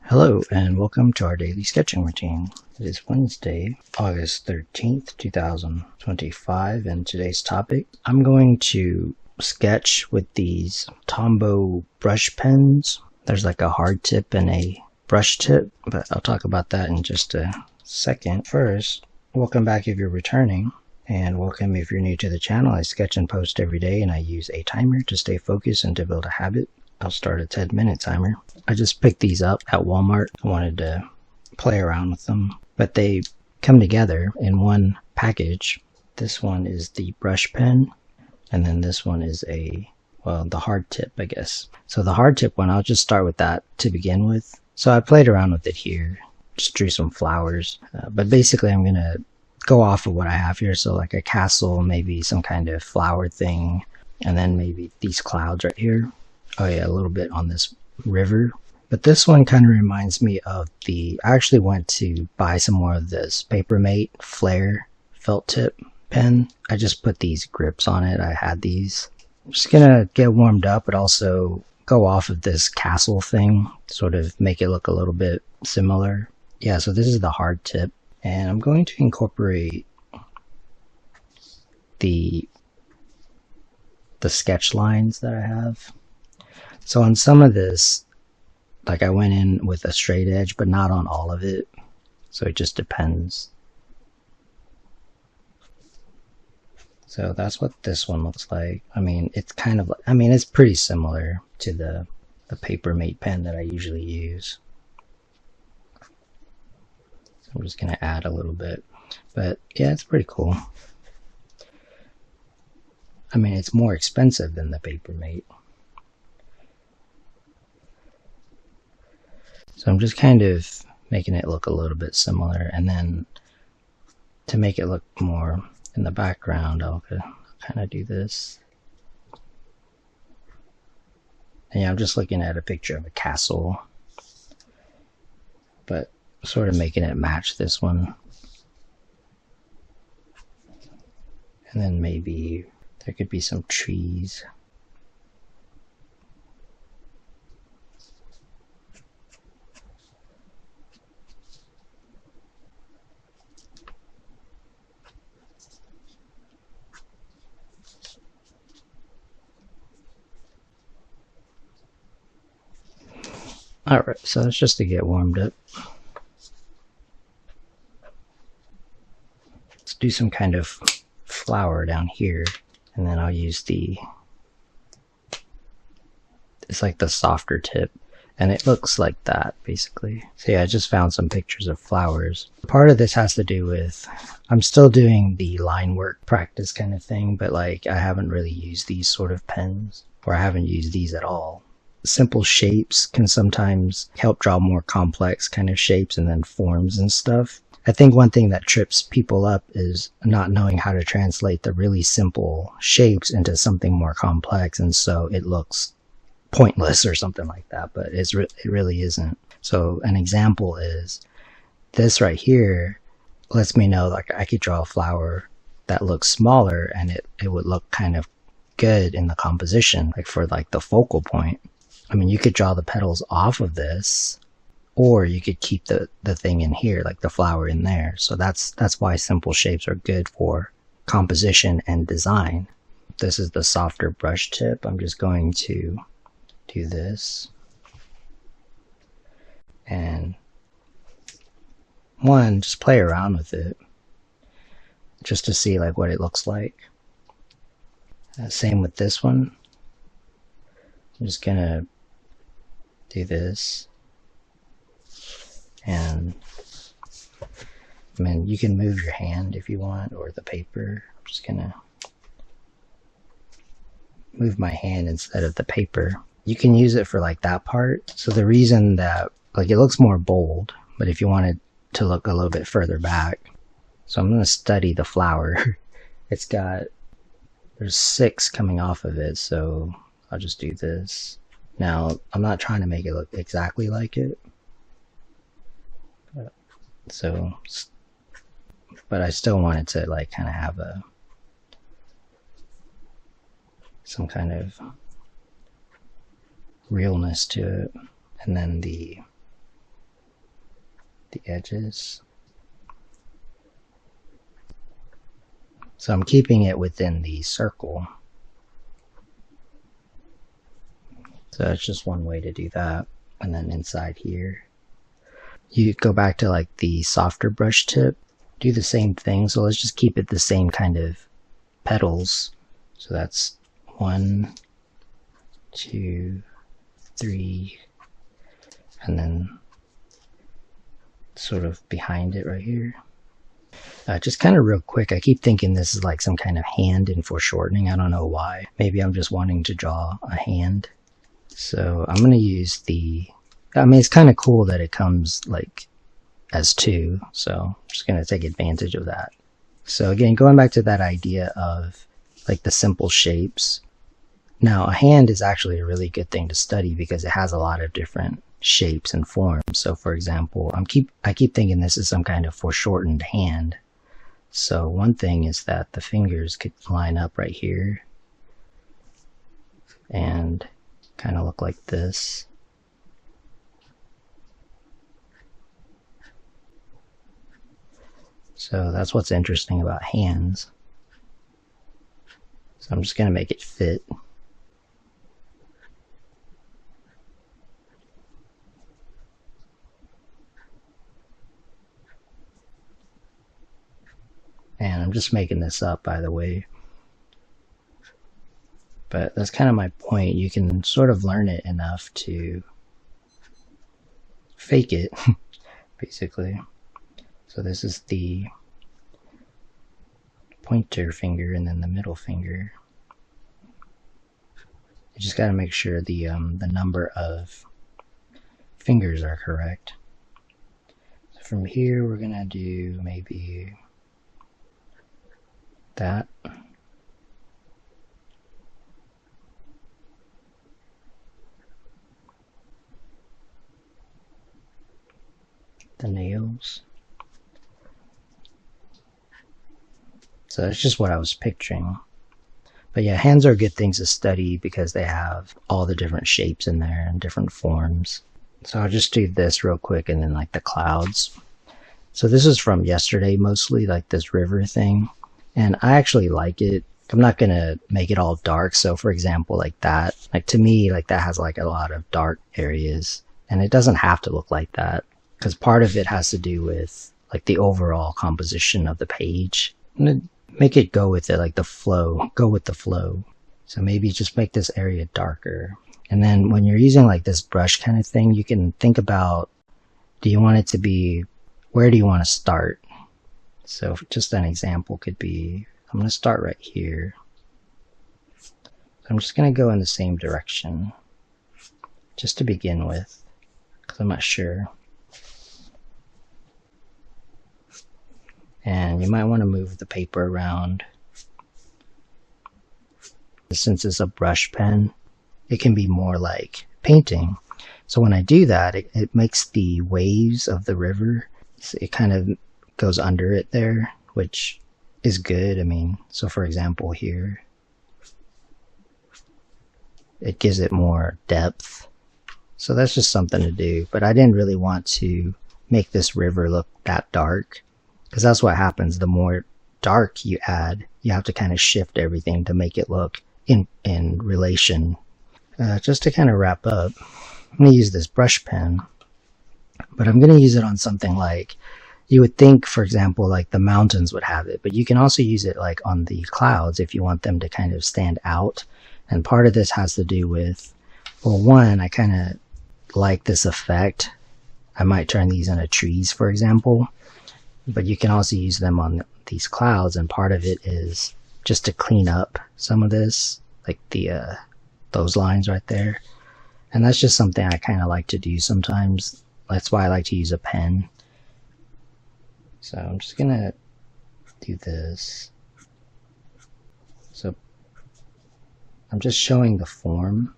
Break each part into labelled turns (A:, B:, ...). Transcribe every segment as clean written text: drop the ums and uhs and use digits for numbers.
A: Hello and welcome to our daily sketching routine. It is Wednesday, August 13th, 2025, and today's topic, I'm going to sketch with these Tombow brush pens. There's like a hard tip and a brush tip, but I'll talk about that in just a second. First, welcome back if you're returning, and welcome if you're new to the channel. I sketch and post every day, and I use a timer to stay focused and to build a habit. I'll start a 10-minute timer. I just picked these up at Walmart. I wanted to play around with them, but they come together in one package. This one is the brush pen, and then this one is the hard tip, I guess. So the hard tip one, I'll just start with that to begin with. So I played around with it here, just drew some flowers, but basically I'm gonna go off of what I have here. So like a castle, maybe some kind of flower thing, and then maybe these clouds right here. Oh yeah, a little bit on this river. But this one kind of reminds me of I actually went to buy some more of this Papermate Flare felt tip pen. I just put these grips on it. I had these. I'm just gonna get warmed up, but also go off of this castle thing, sort of make it look a little bit similar. Yeah, so this is the hard tip, and I'm going to incorporate the sketch lines that I have. So on some of this, like I went in with a straight edge, but not on all of it. So it just depends. So that's what this one looks like. I mean, it's kind of, it's pretty similar to the Papermate pen that I usually use. So I'm just going to add a little bit. But yeah, it's pretty cool. I mean, it's more expensive than the Papermate. So I'm just kind of making it look a little bit similar, and then to make it look more in the background, I'll kind of do this. And yeah, I'm just looking at a picture of a castle, but sort of making it match this one. And then maybe there could be some trees. Alright, so that's just to get warmed up. Let's do some kind of flower down here, and then I'll use it's like the softer tip, and it looks like that basically. So yeah, I just found some pictures of flowers. Part of this has to do with, I'm still doing the line work practice kind of thing, but like I haven't really used these sort of pens, or I haven't used these at all. Simple shapes can sometimes help draw more complex kind of shapes and then forms and stuff. I think one thing that trips people up is not knowing how to translate the really simple shapes into something more complex, and so it looks pointless or something like that, but it really isn't. So an example is this right here lets me know like I could draw a flower that looks smaller, and it would look kind of good in the composition, like for like the focal point. I mean, you could draw the petals off of this, or you could keep the thing in here, like the flower in there. So that's why simple shapes are good for composition and design. This is the softer brush tip. I'm just going to do this. And just play around with it, just to see like what it looks like. Same with this one. I'm just gonna do this, and I mean, you can move your hand if you want, or the paper. I'm just gonna move my hand instead of the paper. You can use it for like that part. So the reason that like it looks more bold, but if you want it to look a little bit further back, so I'm gonna study the flower. There's 6 coming off of it, so I'll just do this. Now, I'm not trying to make it look exactly like it. But I still want it to like kind of have some kind of realness to it. And then the the edges. So I'm keeping it within the circle. So that's just one way to do that. And then inside here, you go back to like the softer brush tip, do the same thing. So let's just keep it the same kind of petals. So that's 1, 2, 3, and then sort of behind it right here. Just kind of real quick, I keep thinking this is like some kind of hand in foreshortening. I don't know why. Maybe I'm just wanting to draw a hand. So I'm going to use the, I mean, it's kind of cool that it comes like as 2. So I'm just going to take advantage of that. So again, going back to that idea of like the simple shapes. Now a hand is actually a really good thing to study because it has a lot of different shapes and forms. So for example, I keep thinking this is some kind of foreshortened hand. So one thing is that the fingers could line up right here and kind of look like this. So that's what's interesting about hands. So I'm just going to make it fit. And I'm just making this up, by the way. But that's kind of my point. You can sort of learn it enough to fake it, basically. So this is the pointer finger and then the middle finger. You just got to make sure the number of fingers are correct. So from here, we're going to do maybe that. The nails. So that's just what I was picturing. But yeah, hands are good things to study because they have all the different shapes in there and different forms. So I'll just do this real quick and then like the clouds. So this is from yesterday mostly, like this river thing. And I actually like it. I'm not going to make it all dark. So for example, like that, like to me, like that has like a lot of dark areas. And it doesn't have to look like that because part of it has to do with like the overall composition of the page. I'm going to make it go with it, like the flow, go with the flow. So maybe just make this area darker. And then when you're using like this brush kind of thing, you can think about, do you want it to be, where do you want to start? So just an example could be, I'm going to start right here. So I'm just going to go in the same direction just to begin with, because I'm not sure. And you might want to move the paper around. Since it's a brush pen, it can be more like painting. So when I do that, it makes the waves of the river, it kind of goes under it there, which is good. I mean, so for example here, it gives it more depth. So that's just something to do. But I didn't really want to make this river look that dark, because that's what happens. The more dark you add, you have to kind of shift everything to make it look in relation. Just to kind of wrap up, I'm going to use this brush pen, but I'm going to use it on something like, you would think, for example, like the mountains would have it, but you can also use it like on the clouds if you want them to kind of stand out. And part of this has to do with, well, one, I kind of like this effect. I might turn these into trees, for example, but you can also use them on these clouds. And part of it is just to clean up some of this, like the those lines right there. And that's just something I kind of like to do sometimes. That's why I like to use a pen. So I'm just going to do this. So I'm just showing the form,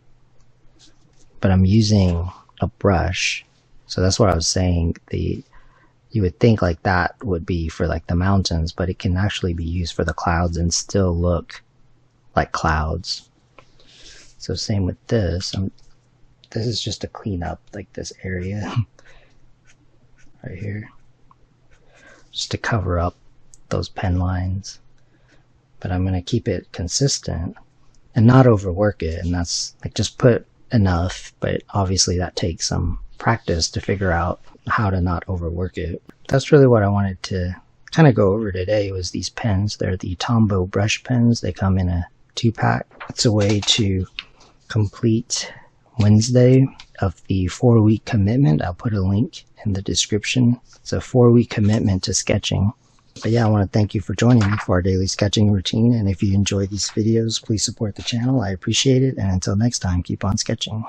A: but I'm using a brush. So that's what I was saying. You would think like that would be for like the mountains, but it can actually be used for the clouds and still look like clouds. So same with this. This is just to clean up like this area. right here, just to cover up those pen lines. But I'm going to keep it consistent and not overwork it, and that's like just put enough, but obviously that takes some practice to figure out how to not overwork it. That's really what I wanted to kind of go over today, was these pens. They're the Tombow brush pens. They come in a 2-pack. It's a way to complete Wednesday of the 4-week commitment. I'll put a link in the description. It's a 4-week commitment to sketching. But yeah, I want to thank you for joining me for our daily sketching routine. And if you enjoy these videos, please support the channel. I appreciate it. And until next time, keep on sketching.